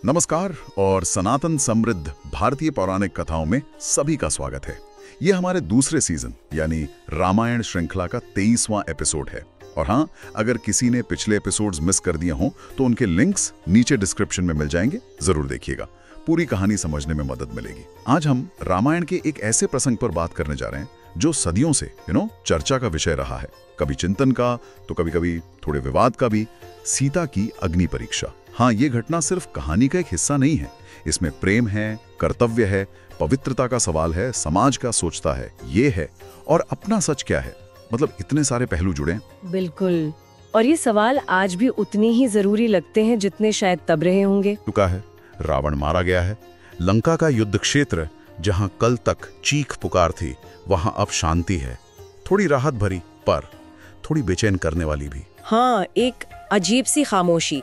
नमस्कार और सनातन समृद्ध भारतीय पौराणिक कथाओं में सभी का स्वागत है। ये हमारे दूसरे सीजन यानी रामायण श्रृंखला का 23वां एपिसोड है। और हाँ, अगर किसी ने पिछले एपिसोड्स मिस कर दिए हों तो उनके लिंक्स नीचे डिस्क्रिप्शन में मिल जाएंगे, जरूर देखिएगा, पूरी कहानी समझने में मदद मिलेगी। आज हम रामायण के एक ऐसे प्रसंग पर बात करने जा रहे हैं जो सदियों से चर्चा का विषय रहा है, कभी चिंतन का तो कभी थोड़े विवाद का भी। सीता की अग्नि परीक्षा। हाँ, ये घटना सिर्फ कहानी का एक हिस्सा नहीं है, इसमें प्रेम है, कर्तव्य है, पवित्रता का सवाल है, समाज का सोचता है ये है, और अपना सच क्या है, मतलब इतने सारे पहलू जुड़े हैं। बिल्कुल, और ये सवाल आज भी उतने ही जरूरी लगते हैं जितने शायद तब रहे होंगे। चुका है, रावण मारा गया है, लंका का युद्ध क्षेत्र जहां कल तक चीख पुकार थी वहां अब शांति है, थोड़ी राहत भरी पर थोड़ी बेचैन करने वाली भी। हाँ, एक अजीब सी खामोशी।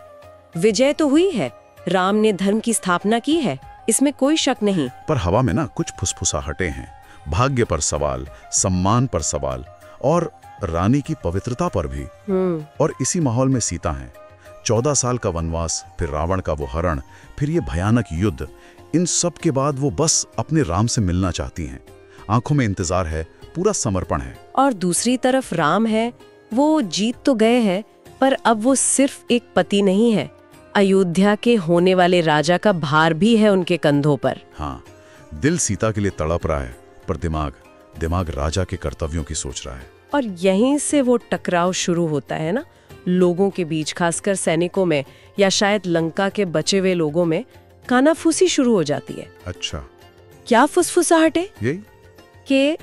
विजय तो हुई है, राम ने धर्म की स्थापना की है, इसमें कोई शक नहीं, पर हवा में कुछ फुसफुसाहटें हैं, भाग्य पर सवाल, सम्मान पर सवाल और रानी की पवित्रता पर भी। और इसी माहौल में सीता है, 14 साल का वनवास, फिर रावण का वो हरण, फिर ये भयानक युद्ध, इन सब के बाद वो बस अपने राम से मिलना चाहती हैं। आंखों में इंतजार है, पूरा समर्पण है। और दूसरी तरफ राम है, वो जीत तो गए हैं पर अब वो सिर्फ एक पति नहीं है, अयोध्या के होने वाले राजा का भार भी है उनके कंधों पर। हाँ, दिल सीता के लिए तड़प रहा है पर दिमाग राजा के कर्तव्यों की सोच रहा है। और यहीं से वो टकराव शुरू होता है ना, लोगों के बीच, खासकर सैनिकों में या शायद लंका के बचे हुए लोगों में कानाफूसी शुरू हो जाती है। अच्छा, क्या फुसफुसाहटे? यही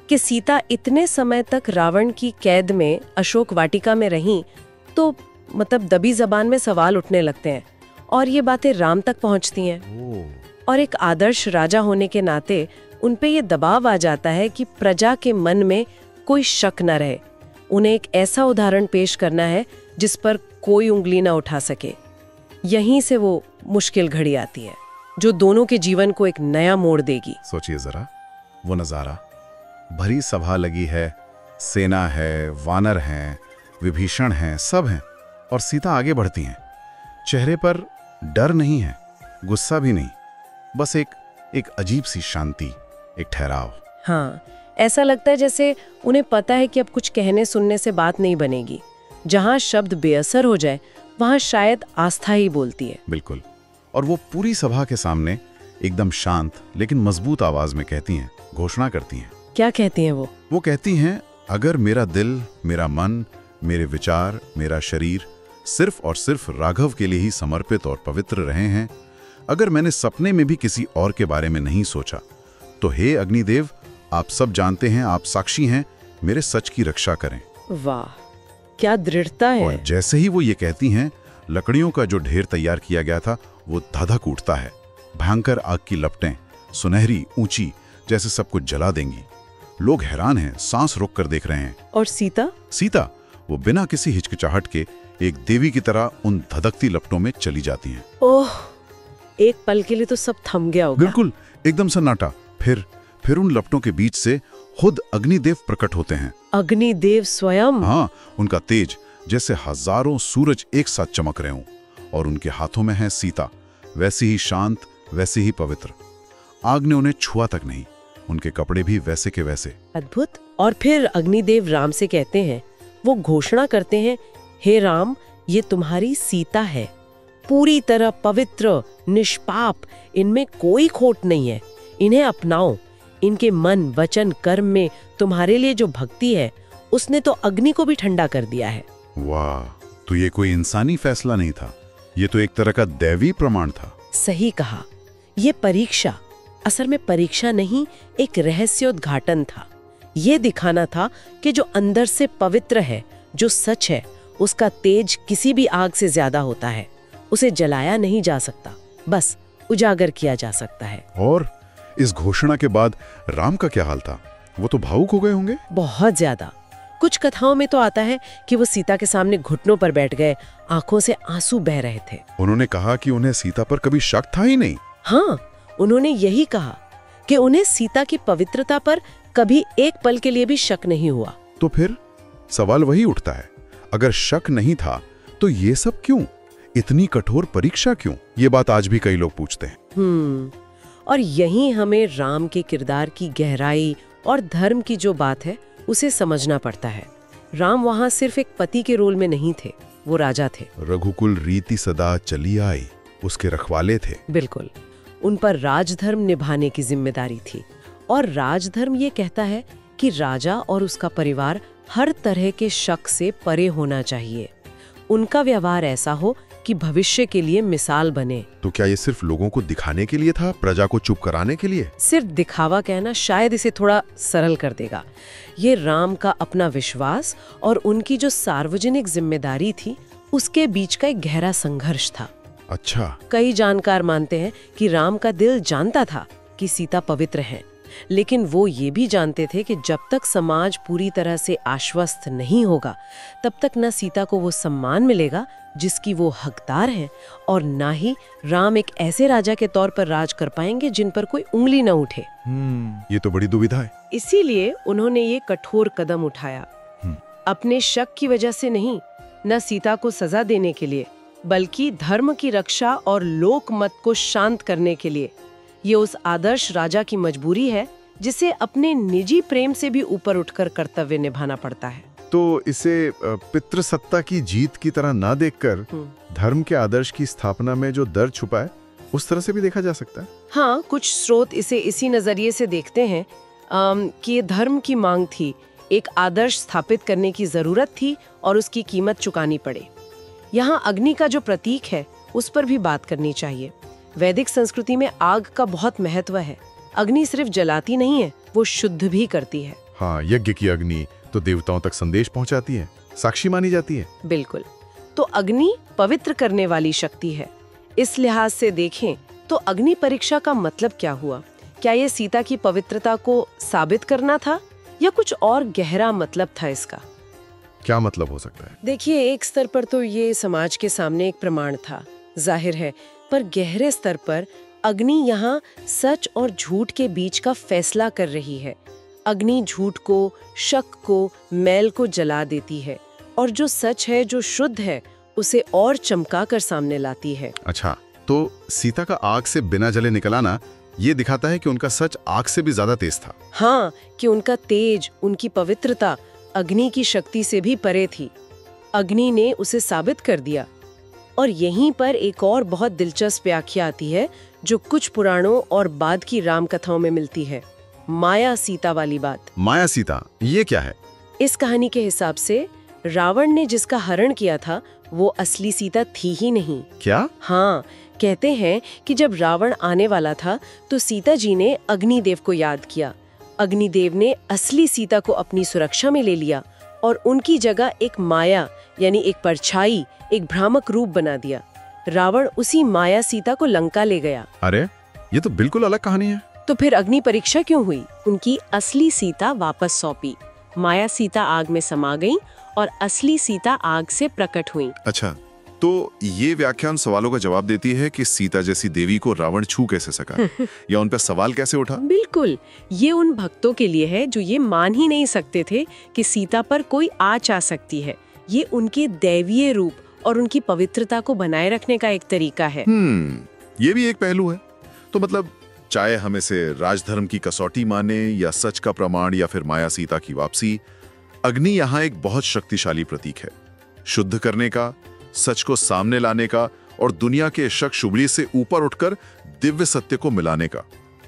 कि सीता इतने समय तक रावण की कैद में अशोक वाटिका में रहीं, तो मतलब दबी जबान में सवाल उठने लगते हैं और ये बातें राम तक पहुंचती हैं। और एक आदर्श राजा होने के नाते उन पे ये दबाव आ जाता है कि प्रजा के मन में कोई शक न रहे, उन्हें एक ऐसा उदाहरण पेश करना है जिस पर कोई उंगली ना उठा सके। यहीं से वो मुश्किल घड़ी आती है जो दोनों के जीवन को एक नया मोड़ देगी। सोचिए जरा वो नजारा, भरी सभा लगी है, सेना है, वानर हैं, विभीषण हैं, सब हैं, और सीता आगे बढ़ती हैं। चेहरे पर डर नहीं है, गुस्सा भी नहीं, बस एक अजीब सी शांति, एक ठहराव। हाँ, ऐसा लगता है जैसे उन्हें पता है कि अब कुछ कहने सुनने से बात नहीं बनेगी, जहाँ शब्द बेअसर हो जाए वहाँ शायद आस्था ही बोलती है। बिल्कुल, और वो पूरी सभा के सामने एकदम शांत लेकिन मजबूत आवाज में कहती हैं, घोषणा करती हैं। क्या कहती हैं वो? वो कहती हैं, अगर मेरा दिल, मेरा मन, मेरे विचार, मेरा शरीर सिर्फ और सिर्फ राघव के लिए ही समर्पित और पवित्र रहे हैं, अगर मैंने सपने में भी किसी और के बारे में नहीं सोचा, तो हे अग्निदेव, आप सब जानते हैं, आप साक्षी हैं, मेरे सच की रक्षा करें। वाह, क्या दृढ़ता है। और जैसे ही वो ये कहती हैं, लकड़ियों का जो ढेर तैयार किया गया था वो धधक उठता है। भयंकर आग की लपटें, सुनहरी, ऊंची, जैसे सब कुछ जला देंगी। लोग हैरान हैं, सांस रोक कर देख रहे हैं। और सीता वो बिना किसी हिचकिचाहट के एक देवी की तरह उन धधकती लपटों में चली जाती हैं। ओह, एक पल के लिए तो सब थम गया होगा। बिल्कुल, एकदम सन्नाटा। फिर उन लपटों के बीच से खुद अग्निदेव प्रकट होते हैं। अग्निदेव स्वयं? हाँ, उनका तेज जैसे हजारों सूरज एक साथ चमक रहे हों, और उनके हाथों में है सीता, वैसी ही शांत, वैसी ही पवित्र। आग ने उन्हें छुआ तक नहीं, उनके कपड़े भी वैसे के वैसे। अद्भुत। और फिर अग्निदेव राम से कहते हैं, वो घोषणा करते हैं, हे राम, ये तुम्हारी सीता है, पूरी तरह पवित्र, निष्पाप, इनमें कोई खोट नहीं है, इन्हें अपनाओ। इनके मन, वचन, कर्म में तुम्हारे लिए जो भक्ति है उसने तो अग्नि को भी ठंडा कर दिया है। वाह, तो ये कोई इंसानी फैसला नहीं था, ये तो एक तरह का दैवी प्रमाण था। सही कहा, ये परीक्षा असल में परीक्षा नहीं, एक रहस्योद्घाटन था। ये दिखाना था कि जो अंदर से पवित्र है, जो सच है, उसका तेज किसी भी आग से ज्यादा होता है। उसे जलाया नहीं जा सकता, बस उजागर किया जा सकता है। और इस घोषणा के बाद राम का क्या हाल था? वो तो भावुक हो गए होंगे। बहुत ज्यादा। कुछ कथाओं में तो आता है कि वो सीता के सामने घुटनों पर बैठ गए, आंखों से आंसू बह रहे थे। उन्होंने कहा कि उन्हें सीता पर कभी शक था ही नहीं। हाँ, उन्होंने यही कहा कि उन्हें सीता की पवित्रता पर कभी एक पल के लिए भी शक नहीं हुआ। तो फिर सवाल वही उठता है, अगर शक नहीं था तो ये सब क्यों? इतनी कठोर परीक्षा क्यों? ये बात आज भी कई लोग पूछते हैं। और यहीं हमें राम के किरदार की गहराई और धर्म की जो बात है उसे समझना पड़ता है। राम वहां सिर्फ एक पति के रोल में नहीं थे, वो राजा थे। रघुकुल रीति सदा चली आई, उसके रखवाले थे। बिल्कुल, उन पर राजधर्म निभाने की जिम्मेदारी थी। और राजधर्म ये कहता है कि राजा और उसका परिवार हर तरह के शक से परे होना चाहिए। उनका व्यवहार ऐसा हो कि भविष्य के लिए मिसाल बने। तो क्या ये सिर्फ लोगों को दिखाने के लिए था, प्रजा को चुप कराने के लिए? सिर्फ दिखावा कहना शायद इसे थोड़ा सरल कर देगा। ये राम का अपना विश्वास और उनकी जो सार्वजनिक जिम्मेदारी थी उसके बीच का एक गहरा संघर्ष था। अच्छा। कई जानकार मानते हैं कि राम का दिल जानता था कि सीता पवित्र है, लेकिन वो ये भी जानते थे कि जब तक समाज पूरी तरह से आश्वस्त नहीं होगा तब तक न सीता को वो सम्मान मिलेगा जिसकी वो हकदार हैं, और ना ही राम एक ऐसे राजा के तौर पर राज कर पाएंगे जिन पर कोई उंगली न उठे। ये तो बड़ी दुविधा है। इसीलिए उन्होंने ये कठोर कदम उठाया, अपने शक की वजह से नहीं, न सीता को सजा देने के लिए, बल्कि धर्म की रक्षा और लोक मत को शांत करने के लिए। ये उस आदर्श राजा की मजबूरी है जिसे अपने निजी प्रेम से भी ऊपर उठकर कर्तव्य निभाना पड़ता है। तो इसे पितृसत्ता की जीत की तरह ना देखकर धर्म के आदर्श की स्थापना में जो दर्द छुपा है उस तरह से भी देखा जा सकता है। हाँ, कुछ स्रोत इसे इसी नजरिए से देखते हैं कि ये धर्म की मांग थी, एक आदर्श स्थापित करने की जरूरत थी और उसकी कीमत चुकानी पड़े। यहाँ अग्नि का जो प्रतीक है उस पर भी बात करनी चाहिए। वैदिक संस्कृति में आग का बहुत महत्व है। अग्नि सिर्फ जलाती नहीं है, वो शुद्ध भी करती है। हाँ, यज्ञ की अग्नि तो देवताओं तक संदेश पहुंचाती है, साक्षी मानी जाती है। बिल्कुल, तो अग्नि पवित्र करने वाली शक्ति है। इस लिहाज से देखें तो अग्नि परीक्षा का मतलब क्या हुआ? क्या ये सीता की पवित्रता को साबित करना था या कुछ और गहरा मतलब था इसका? क्या मतलब हो सकता है? देखिए, एक स्तर पर तो ये समाज के सामने एक प्रमाण था, जाहिर है, पर गहरे स्तर पर अग्नि यहाँ सच और झूठ के बीच का फैसला कर रही है। अग्नि झूठ को, शक को, मैल को जला देती है और जो सच है, जो शुद्ध है, उसे और चमका कर सामने लाती है। अच्छा, तो सीता का आग से बिना जले निकल आना ये दिखाता है कि उनका सच आग से भी ज्यादा तेज था। हाँ, कि उनका तेज, उनकी पवित्रता अग्नि की शक्ति से भी परे थी। अग्नि ने उसे साबित कर दिया। और यहीं पर एक और बहुत दिलचस्प व्याख्या आती है जो कुछ पुराणों और बाद की राम कथाओं में मिलती है, माया सीता वाली बात। माया सीता, ये क्या है? इस कहानी के हिसाब से रावण ने जिसका हरण किया था वो असली सीता थी ही नहीं। क्या? हाँ, कहते हैं कि जब रावण आने वाला था तो सीता जी ने अग्निदेव को याद किया। अग्निदेव ने असली सीता को अपनी सुरक्षा में ले लिया और उनकी जगह एक माया यानी एक परछाई, एक भ्रामक रूप बना दिया। रावण उसी माया सीता को लंका ले गया। अरे, ये तो बिल्कुल अलग कहानी है। तो फिर अग्नि परीक्षा क्यों हुई? उनकी असली सीता वापस सौंपी। माया सीता आग में समा गई और असली सीता आग से प्रकट हुई। अच्छा, तो ये व्याख्यान सवालों का जवाब देती है कि सीता जैसी देवी को रावण छू कैसे सका या उन पर सवाल कैसे उठा? बिल्कुल, ये उन भक्तों के लिए है जो ये मान ही नहीं सकते थे कि सीता पर कोई आँच आ सकती है। ये उनके दैवीय रूप और उनकी पवित्रता को बनाए रखने का एक तरीका है। ये भी एक पहलू है। तो मतलब चाहे हम इसे राजधर्म की कसौटी माने या सच का प्रमाण या फिर माया सीता की वापसी, अग्नि यहाँ एक बहुत शक्तिशाली प्रतीक है, शुद्ध करने का, सच को सामने लाने का और दुनिया के शक शुबली से ऊपर उठकर दिव्य सत्य को मिलाने का।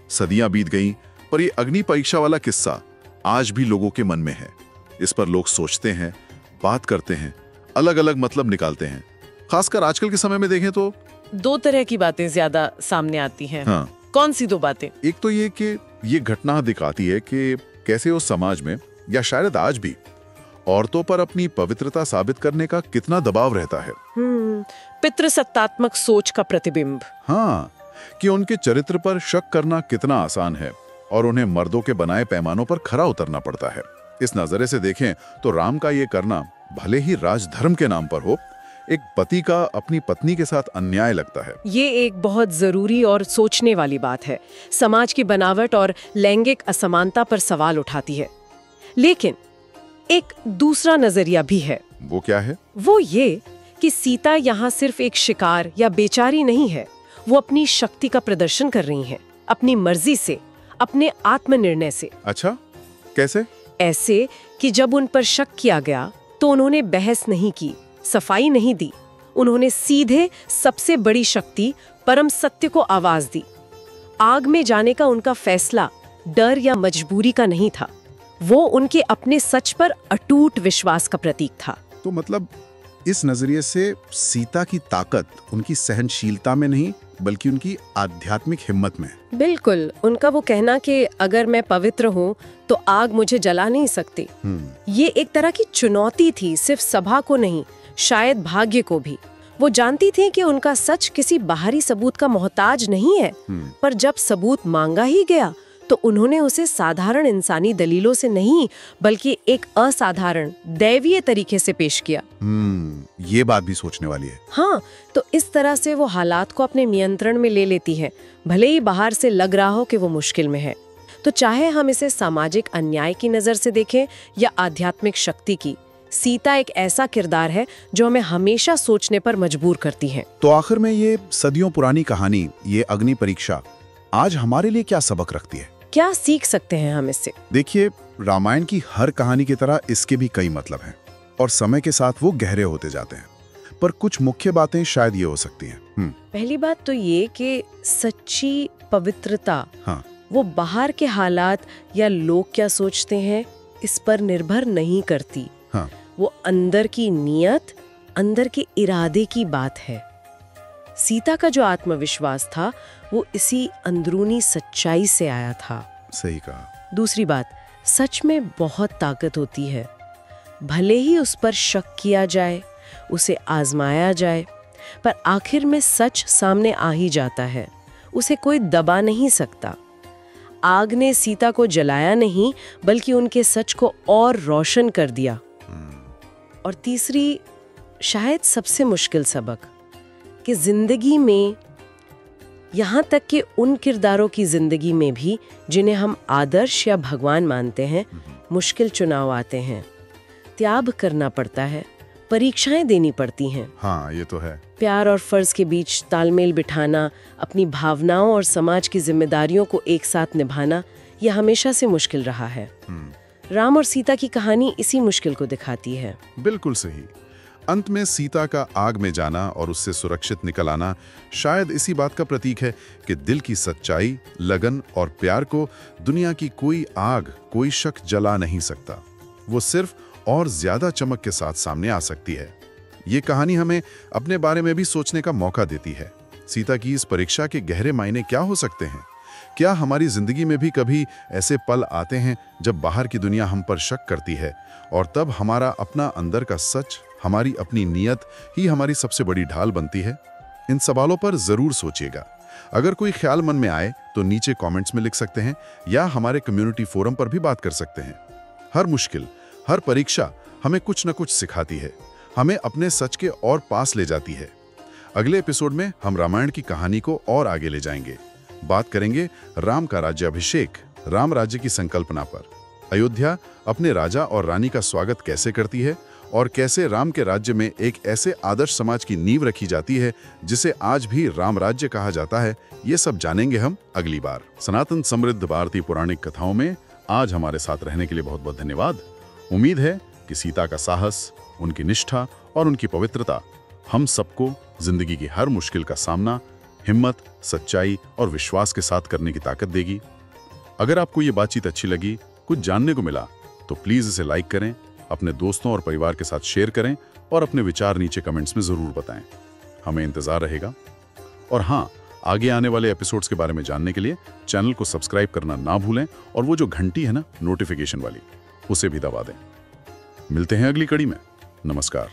सदियां बीत गईं, पर ये अग्नि परीक्षा वाला किस्सा आज भी लोगों के मन में है। इस पर लोग सोचते हैं, बात करते हैं, अलग अलग मतलब निकालते हैं। खासकर आजकल के समय में देखें तो दो तरह की बातें ज्यादा सामने आती हैं। हाँ, कौन सी दो बातें? एक तो ये कि ये घटना दिखाती है कि कैसे उस समाज में या शायद आज भी औरतों पर अपनी पवित्रता साबित करने का कितना दबाव रहता है। पितृसत्तात्मक सोच का प्रतिबिंब। हाँ, कि उनके चरित्र पर शक करना कितना आसान है और उन्हें मर्दों के बनाए पैमानों पर खरा उतरना पड़ता है। इस नजरे से देखें तो राम का ये करना भले ही राजधर्म के नाम पर हो, एक पति का अपनी पत्नी के साथ अन्याय लगता है। ये एक बहुत जरूरी और सोचने वाली बात है। समाज की बनावट और लैंगिक असमानता पर सवाल उठाती है। लेकिन एक दूसरा नजरिया भी है। वो क्या है? वो ये कि सीता यहाँ सिर्फ एक शिकार या बेचारी नहीं है, वो अपनी शक्ति का प्रदर्शन कर रही हैं, अपनी मर्जी से, अपने आत्मनिर्णय से। अच्छा, कैसे? ऐसे कि जब उन पर शक किया गया तो उन्होंने बहस नहीं की, सफाई नहीं दी, उन्होंने सीधे सबसे बड़ी शक्ति परम सत्य को आवाज दी। आग में जाने का उनका फैसला डर या मजबूरी का नहीं था, वो उनके अपने सच पर अटूट विश्वास का प्रतीक था। तो मतलब इस नजरिए से सीता की ताकत उनकी सहनशीलता में नहीं बल्कि उनकी आध्यात्मिक हिम्मत में। बिल्कुल, उनका वो कहना कि अगर मैं पवित्र हूँ तो आग मुझे जला नहीं सकती, ये एक तरह की चुनौती थी, सिर्फ सभा को नहीं, शायद भाग्य को भी। वो जानती थी कि उनका सच किसी बाहरी सबूत का मोहताज नहीं है, पर जब सबूत मांगा ही गया तो उन्होंने उसे साधारण इंसानी दलीलों से नहीं बल्कि एक असाधारण दैवीय तरीके से पेश किया। ये बात भी सोचने वाली है। हाँ, तो इस तरह से वो हालात को अपने नियंत्रण में ले लेती है, भले ही बाहर से लग रहा हो कि वो मुश्किल में है। तो चाहे हम इसे सामाजिक अन्याय की नजर से देखें या आध्यात्मिक शक्ति की, सीता एक ऐसा किरदार है जो हमें हमेशा सोचने पर मजबूर करती है। तो आखिर में ये सदियों पुरानी कहानी, ये अग्नि परीक्षा आज हमारे लिए क्या सबक रखती है? क्या सीख सकते हैं हम इससे? देखिए, रामायण की हर कहानी की तरह इसके भी कई मतलब हैं और समय के साथ वो गहरे होते जाते हैं, पर कुछ मुख्य बातें शायद ये हो सकती हैं। पहली बात तो ये कि सच्ची पवित्रता, हाँ, वो बाहर के हालात या लोग क्या सोचते हैं इस पर निर्भर नहीं करती। हाँ, वो अंदर की नीयत, अंदर के इरादे की बात है। सीता का जो आत्मविश्वास था वो इसी अंदरूनी सच्चाई से आया था। सही कहा। दूसरी बात, सच में बहुत ताकत होती है, भले ही उस पर शक किया जाए, उसे आजमाया जाए, पर आखिर में सच सामने आ ही जाता है, उसे कोई दबा नहीं सकता। आग ने सीता को जलाया नहीं बल्कि उनके सच को और रोशन कर दिया। और तीसरी, शायद सबसे मुश्किल सबक, कि जिंदगी में, यहाँ तक कि उन किरदारों की जिंदगी में भी जिन्हें हम आदर्श या भगवान मानते हैं, मुश्किल चुनाव आते हैं, त्याग करना पड़ता है, परीक्षाएं देनी पड़ती हैं। हाँ, ये तो है। प्यार और फर्ज के बीच तालमेल बिठाना, अपनी भावनाओं और समाज की जिम्मेदारियों को एक साथ निभाना, यह हमेशा से मुश्किल रहा है। राम और सीता की कहानी इसी मुश्किल को दिखाती है। बिल्कुल सही। अंत में सीता का आग में जाना और उससे सुरक्षित निकल आना शायद इसी बात का प्रतीक है कि दिल की सच्चाई, लगन और प्यार को दुनिया की कोई आग, कोई शक जला नहीं सकता। वो सिर्फ और ज्यादा चमक के साथ सामने आ सकती है। ये कहानी हमें अपने बारे में भी सोचने का मौका देती है। सीता की इस परीक्षा के गहरे मायने क्या हो सकते हैं? क्या हमारी जिंदगी में भी कभी ऐसे पल आते हैं जब बाहर की दुनिया हम पर शक करती है और तब हमारा अपना अंदर का सच, हमारी अपनी नीयत ही हमारी सबसे बड़ी ढाल बनती है? इन सवालों पर जरूर सोचिएगा। अगर कोई ख्याल मन में आए तो नीचे कमेंट्स में लिख सकते हैं या हमारे कम्युनिटी फोरम पर भी बात कर सकते हैं। हर मुश्किल, हर परीक्षा हमें कुछ न कुछ सिखाती है, हमें अपने सच के और पास ले जाती है। अगले एपिसोड में हम रामायण की कहानी को और आगे ले जाएंगे। बात करेंगे राम का राज्याभिषेक, राम राज्य की संकल्पना पर। अयोध्या अपने राजा और रानी का स्वागत कैसे करती है और कैसे राम के राज्य में एक ऐसे आदर्श समाज की नींव रखी जाती है जिसे आज भी राम राज्य कहा जाता है, ये सब जानेंगे हम अगली बार। सनातन समृद्ध भारतीय पौराणिक कथाओं में आज हमारे साथ रहने के लिए बहुत बहुत धन्यवाद। उम्मीद है कि सीता का साहस, उनकी निष्ठा और उनकी पवित्रता हम सबको जिंदगी की हर मुश्किल का सामना हिम्मत, सच्चाई और विश्वास के साथ करने की ताकत देगी। अगर आपको ये बातचीत अच्छी लगी, कुछ जानने को मिला, तो प्लीज इसे लाइक करें, अपने दोस्तों और परिवार के साथ शेयर करें और अपने विचार नीचे कमेंट्स में जरूर बताएं। हमें इंतजार रहेगा। और हाँ, आगे आने वाले एपिसोड्स के बारे में जानने के लिए चैनल को सब्सक्राइब करना ना भूलें और वो जो घंटी है ना, नोटिफिकेशन वाली, उसे भी दबा दें। मिलते हैं अगली कड़ी में। नमस्कार।